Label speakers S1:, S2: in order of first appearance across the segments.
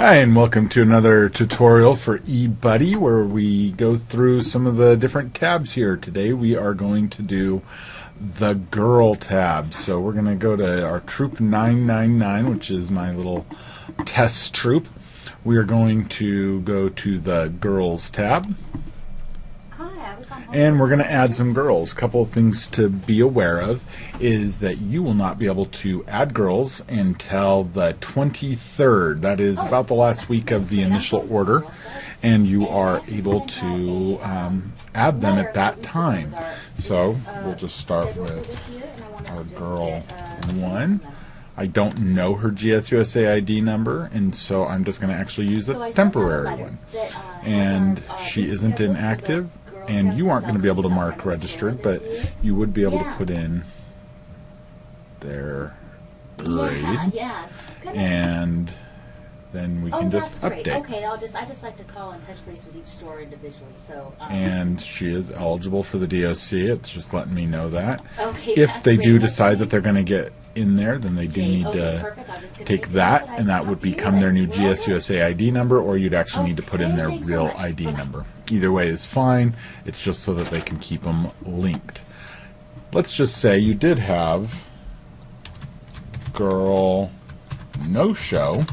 S1: Hi, and welcome to another tutorial for eBudde, where we go through some of the different tabs here. Today we are going to do the girl tab. So we're going to go to our troop 999, which is my little test troop. We are going to go to the girls tab. And we're going to add some girls. A couple of things to be aware of is that you will not be able to add girls until the 23rd. That is about the last week of the initial order, and you are able to add them at that time. So we'll just start with our girl 1. I don't know her GSUSA ID number, and so I'm just going to actually use a temporary one. And she isn't inactive. And you aren't going to be able to mark registered, but you would be able to put in their grade, and then we can just update.
S2: Okay, I just like to call and touch base with each store individually. So.
S1: And she is eligible for the DOC. It's just letting me know that.
S2: Okay.
S1: If they do decide that they're going to get in there, then they do need to take that, and that would become their new GSUSA ID number, or you'd actually need to put in their real ID number. Either way is fine. It's just so that they can keep them linked. Let's just say you did have girl no-show,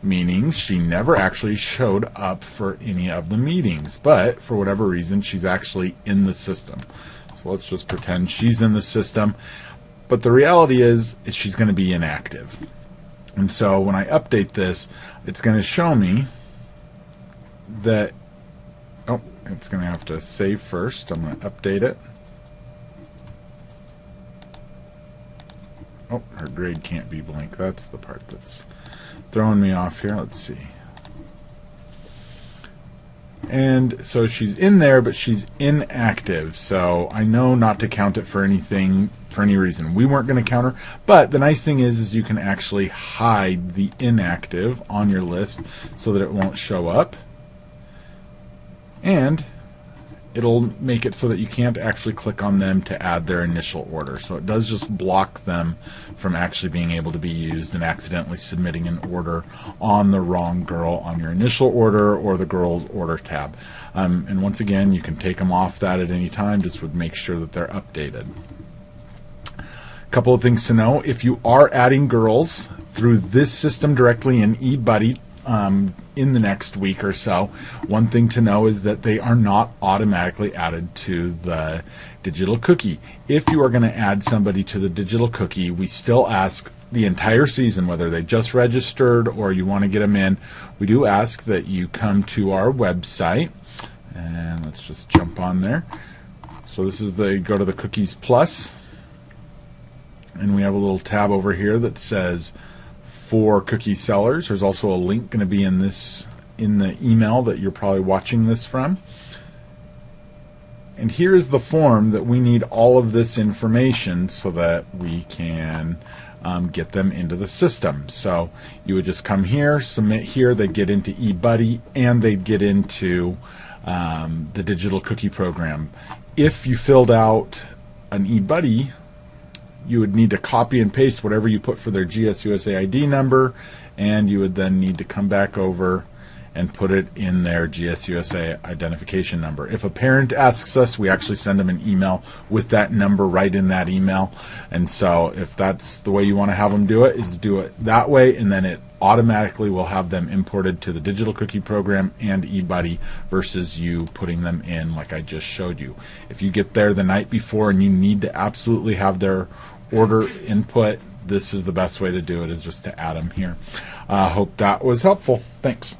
S1: meaning she never actually showed up for any of the meetings, but for whatever reason she's actually in the system. So let's just pretend she's in the system, but the reality is she's going to be inactive. And so when I update this, it's going to show me that, oh, it's going to have to save first. I'm going to update it. Oh, her grade can't be blank. That's the part that's throwing me off here. Let's see. And so she's in there, but she's inactive. So I know not to count it for anything, for any reason. We weren't going to count her. But the nice thing is you can actually hide the inactive on your list so that it won't show up. And it'll make it so that you can't actually click on them to add their initial order. So it does just block them from actually being able to be used and accidentally submitting an order on the wrong girl on your initial order or the girls order tab. And once again, you can take them off that at any time. Just would make sure that they're updated. A couple of things to know: if you are adding girls through this system directly in eBudde, in the next week or so, one thing to know is that they are not automatically added to the digital cookie. If you are going to add somebody to the digital cookie, we still ask the entire season, whether they just registered or you want to get them in, we do ask that you come to our website, and let's just jump on there. So this is go to the Cookies Plus, and we have a little tab over here that says for cookie sellers. There's also a link going to be in the email that you're probably watching this from. And here is the form that we need all of this information so that we can get them into the system. So you would just come here, submit here, they'd get into eBudde, and they'd get into the digital cookie program. If you filled out an eBudde, you would need to copy and paste whatever you put for their GSUSA ID number, and you would then need to come back over and put it in their GSUSA identification number. If a parent asks us, we actually send them an email with that number right in that email. And so if that's the way you want to have them do it, is do it that way, and then it automatically will have them imported to the digital cookie program and eBudde versus you putting them in like I just showed you. If you get there the night before and you need to absolutely have their order input, this is the best way to do it, is just to add them here. Hope that was helpful. Thanks.